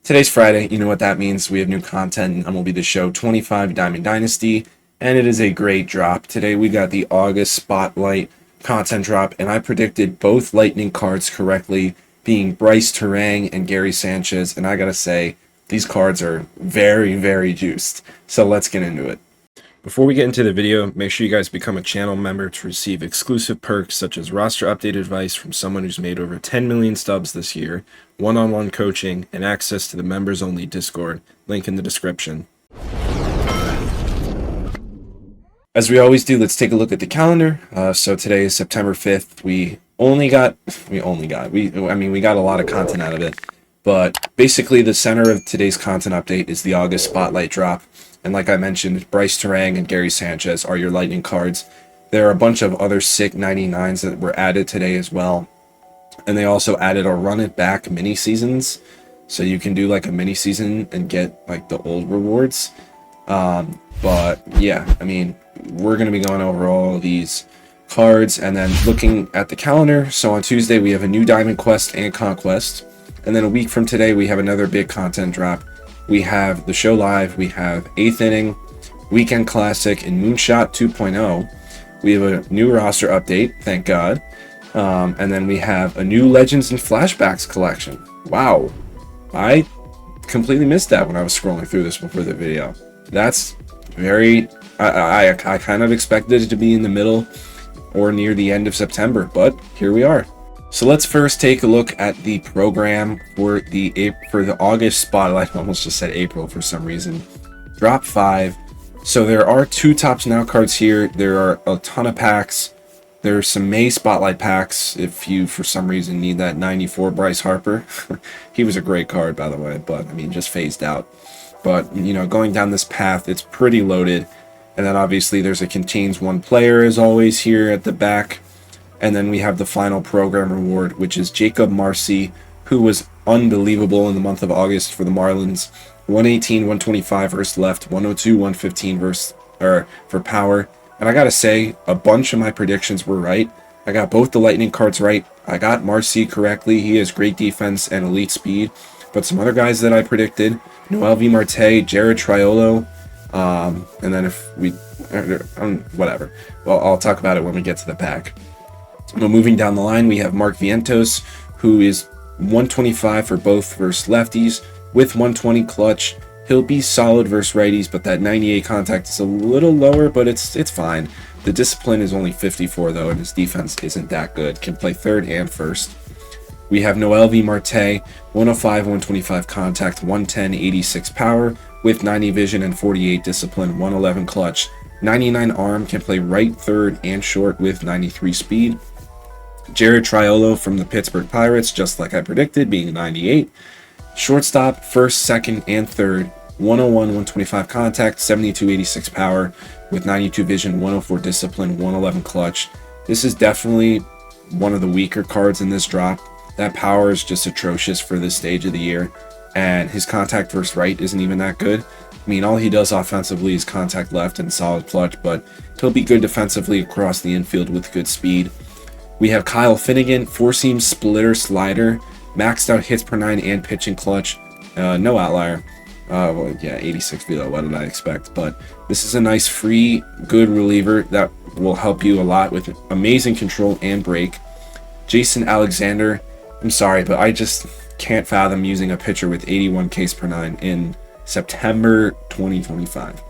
Today's Friday. You know what that means. We have new content in MLB The Show 25 Diamond Dynasty, and it is a great drop. Today we got the August Spotlight content drop, and I predicted both Lightning cards correctly, being Bryce Terang and Gary Sanchez, and I gotta say, these cards are very, very juiced. So let's get into it. Before we get into the video, make sure you guys become a channel member to receive exclusive perks such as roster update advice from someone who's made over 10 million stubs this year, one-on-one coaching, and access to the members-only Discord, link in the description. As we always do, let's take a look at the calendar. So today is September 5th. We got a lot of content out of it. But basically the center of today's content update is the August Spotlight drop. And like I mentioned, Bryce Terang and Gary Sanchez are your Lightning cards. There are a bunch of other sick 99s that were added today as well. And they also added a run it back mini seasons. So you can do like a mini season and get like the old rewards. But yeah, I mean, we're going to be going over all of these cards and then looking at the calendar. So on Tuesday, we have a new Diamond Quest and Conquest. And then a week from today, we have another big content drop. We have the show live, we have 8th Inning, Weekend Classic, and Moonshot 2.0. We have a new roster update, thank God. And then we have a new Legends and Flashbacks collection. Wow, I completely missed that when I was scrolling through this before the video. That's very, I kind of expected it to be in the middle or near the end of September, but here we are. So let's first take a look at the program for the August Spotlight. I almost just said April for some reason. Drop 5. So there are 2 Tops Now cards here. There are a ton of packs. There's some May Spotlight packs if you for some reason need that 94 Bryce Harper. He was a great card, by the way, but I mean just phased out. But you know, going down this path, it's pretty loaded. And then obviously there's a contains one player as always here at the back. And then we have the final program reward, which is Jacob Marcy, who was unbelievable in the month of August for the Marlins. 118, 125 versus left, 102, 115 for power. And I gotta say, a bunch of my predictions were right. I got both the Lightning cards right. I got Marcy correctly. He has great defense and elite speed. But some other guys that I predicted, Noel V. Marte, Jared Triolo, and then if we, whatever. Well, I'll talk about it when we get to the pack. Well, moving down the line, we have Mark Vientos, who is 125 for both versus lefties with 120 clutch. He'll be solid versus righties, but that 98 contact is a little lower, but it's fine. The discipline is only 54 though, and his defense isn't that good. Can play third and first. We have Noel V. Marte, 105, 125 contact, 110, 86 power with 90 vision and 48 discipline, 111 clutch, 99 arm, can play right, third, and short with 93 speed. Jared Triolo from the Pittsburgh Pirates, just like I predicted, being 98. Shortstop, first, second, and third. 101, 125 contact, 72, 86 power with 92 vision, 104 discipline, 111 clutch. This is definitely one of the weaker cards in this drop. That power is just atrocious for this stage of the year. And his contact versus right isn't even that good. I mean, all he does offensively is contact left and solid clutch, but he'll be good defensively across the infield with good speed. We have Kyle Finnegan, 4-seam splitter slider, maxed out hits per 9 and pitching clutch. No outlier. Well, yeah, 86 velo, what did I expect? But this is a nice, free, good reliever that will help you a lot with amazing control and break. Jason Alexander, I'm sorry, but I just can't fathom using a pitcher with 81 Ks per 9 in September 2025.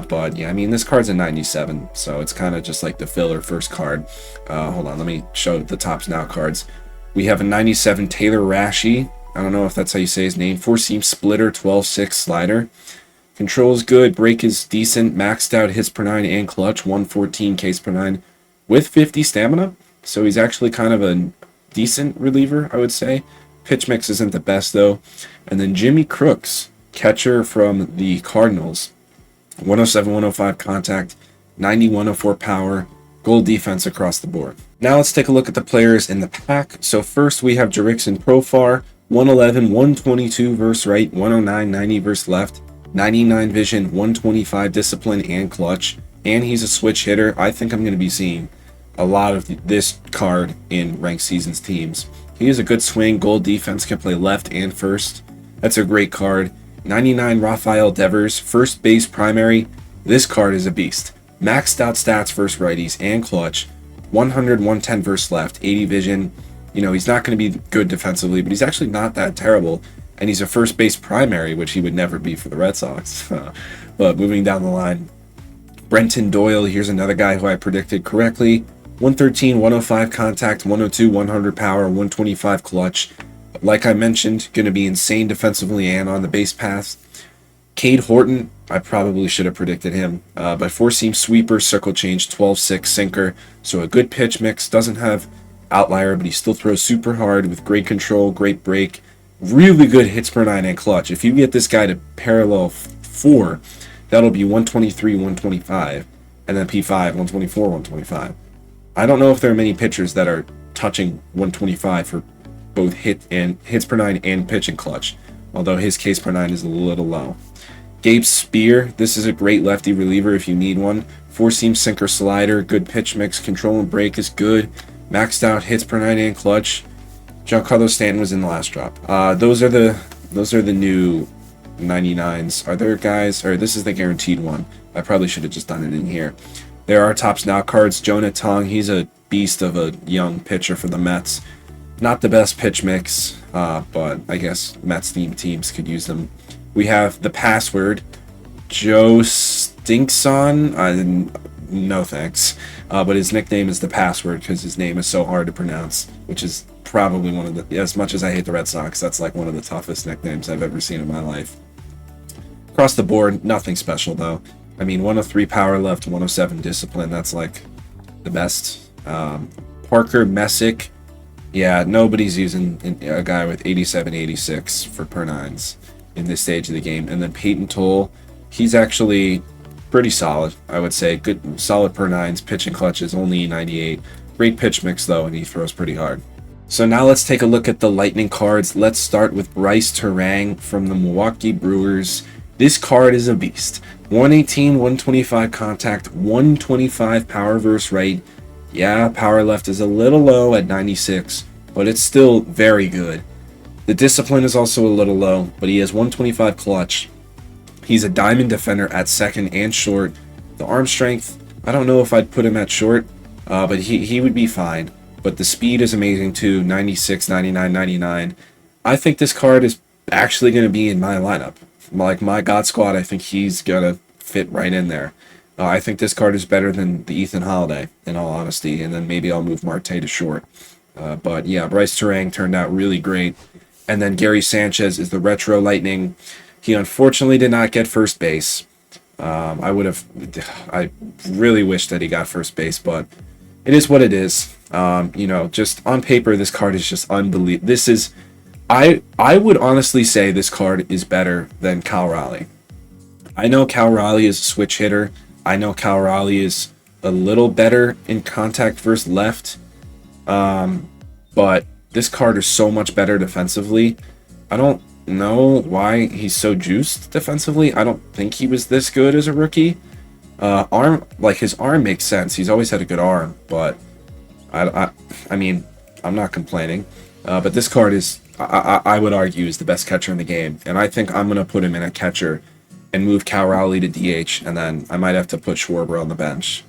But yeah, I mean, this card's a 97, so it's kind of just like the filler first card. Hold on, let me show the Tops Now cards. We have a 97 Taylor Rashi. I don't know if that's how you say his name. 4-seam splitter, 12-6 slider. Control is good, break is decent, maxed out hits per 9 and clutch, 114 Ks per 9 with 50 stamina. So he's actually kind of a decent reliever, I would say. Pitch mix isn't the best though. And then Jimmy Crooks, catcher from the Cardinals. 107, 105 contact, 90, 104 power, gold defense across the board. Now let's take a look at the players in the pack. So first we have Jerickson Profar, 111, 122 versus right, 109, 90 versus left, 99 vision, 125 discipline and clutch, and he's a switch hitter. I think I'm going to be seeing a lot of this card in ranked seasons teams. He has a good swing, gold defense, can play left and first. That's a great card. 99 Rafael Devers, first base primary. This card is a beast. Maxed out stats versus righties and clutch. 100, 110 versus left, 80 vision. You know, he's not going to be good defensively, but he's actually not that terrible. And he's a first base primary, which he would never be for the Red Sox. But moving down the line, Brenton Doyle, here's another guy who I predicted correctly. 113, 105 contact, 102, 100 power, 125 clutch. Like I mentioned, going to be insane defensively and on the base paths. Cade Horton, I probably should have predicted him. But four-seam sweeper, circle change, 12-6 sinker. So a good pitch mix, doesn't have outlier, but he still throws super hard with great control, great break. Really good hits per nine and clutch. If you get this guy to parallel 4, that'll be 123, 125. And then P5, 124, 125. I don't know if there are many pitchers that are touching 125 for both hits per nine and pitch and clutch. Although his case per nine is a little low. Gabe Spear, this is a great lefty reliever if you need one. Four-seam sinker slider, good pitch mix, control and break is good. Maxed out hits per nine and clutch. Giancarlo Stanton was in the last drop. Those are the new 99s. Are there guys, or this is the guaranteed one. I probably should have just done it in here. There are Topps Now cards. Jonah Tong, he's a beast of a young pitcher for the Mets. Not the best pitch mix, but I guess Mets themed teams could use them. We have the password, Joe Stinkson. No thanks. But his nickname is the password because his name is so hard to pronounce, which is probably one of the, as much as I hate the Red Sox, that's like one of the toughest nicknames I've ever seen in my life. Across the board, nothing special though. I mean, 103 power left, 107 discipline. That's like the best. Parker Messick. Yeah, nobody's using a guy with 87, 86 for per nines in this stage of the game. And then Peyton Toll, he's actually pretty solid, I would say. Good, solid per nines, pitch and clutches, only 98. Great pitch mix though, and he throws pretty hard. So now let's take a look at the Lightning cards. Let's start with Bryce Terang from the Milwaukee Brewers. This card is a beast. 118, 125 contact, 125 power versus right. Yeah, power left is a little low at 96, but it's still very good. The discipline is also a little low, but he has 125 clutch. He's a diamond defender at second and short. The arm strength, I don't know if I'd put him at short, but he would be fine. But the speed is amazing too, 96, 99, 99. I think this card is actually going to be in my lineup. Like my God Squad, I think he's going to fit right in there. I think this card is better than the Ethan Holiday, in all honesty, and then maybe I'll move Marte to short. But yeah, Bryce Terang turned out really great. And then Gary Sanchez is the Retro Lightning. He unfortunately did not get first base. I really wish that he got first base, but it is what it is. Just on paper, this card is just unbelievable. This is, I would honestly say this card is better than Cal Raleigh. I know Cal Raleigh is a switch hitter. I know Cal Raleigh is a little better in contact versus left. But this card is so much better defensively. I don't know why he's so juiced defensively. I don't think he was this good as a rookie. His arm makes sense. He's always had a good arm, but I mean, I'm not complaining. But this card is, I would argue, is the best catcher in the game. And I think I'm going to put him in a catcher and move Cal Raleigh to DH. And then I might have to put Schwarber on the bench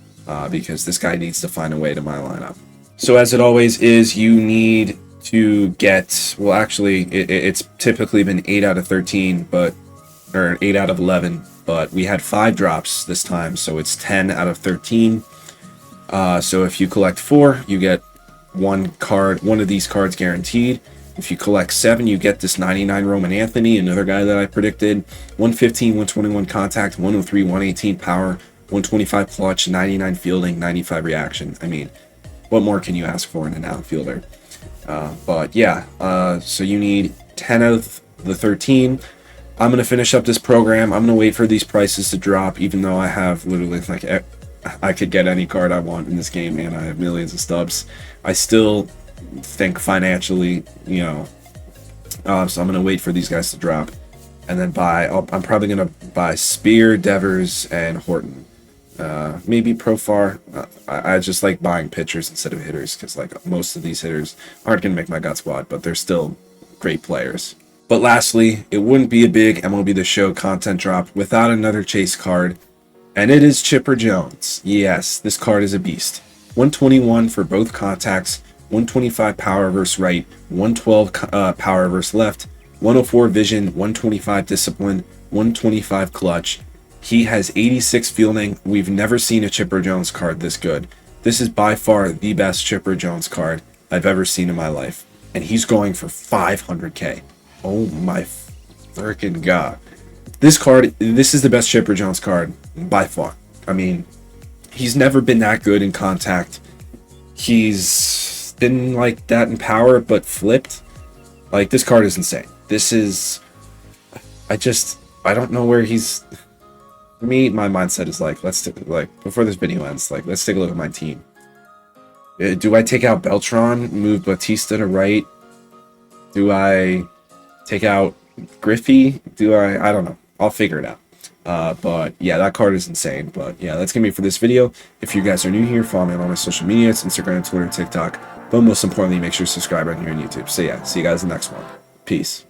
because this guy needs to find a way to my lineup. So as it always is, you need to get, well, actually, it's typically been 8 out of 13, or 8 out of 11. But we had 5 drops this time, so it's 10 out of 13. So if you collect 4, you get one of these cards guaranteed. If you collect 7, you get this 99 Roman Anthony, another guy that I predicted. 115, 121 contact, 103, 118 power, 125 clutch, 99 fielding, 95 reaction. I mean, what more can you ask for in an outfielder? But yeah, so you need 10 out of the 13. I'm going to finish up this program. I'm going to wait for these prices to drop, even though I have literally, I could get any card I want in this game, and I have millions of stubs. I still think financially, so I'm going to wait for these guys to drop. And then I'm probably going to buy Spear, Devers, and Horton. Maybe Profar. I just like buying pitchers instead of hitters, because most of these hitters aren't going to make my God Squad, but they're still great players. But lastly, it wouldn't be a big MLB The Show content drop without another chase card, and it is Chipper Jones. Yes, this card is a beast. 121 for both contacts, 125 power versus right, 112 power versus left, 104 vision, 125 discipline, 125 clutch. He has 86 fielding. We've never seen a Chipper Jones card this good. This is by far the best Chipper Jones card I've ever seen in my life. And he's going for 500k. Oh my freaking god. This is the best Chipper Jones card by far. I mean, he's never been that good in contact. He's been like that in power, but flipped. Like, this card is insane. This is... I don't know where he's... For me, my mindset is like, before this video ends, like, let's take a look at my team. Do I take out Beltran, move Batista to right? Do I take out Griffey? I don't know. I'll figure it out. But yeah, that card is insane. But yeah, that's gonna be it for this video. If you guys are new here, follow me on all my social media. It's Instagram, Twitter, TikTok. But most importantly, make sure to subscribe on here on YouTube. So yeah, see you guys in the next one. Peace.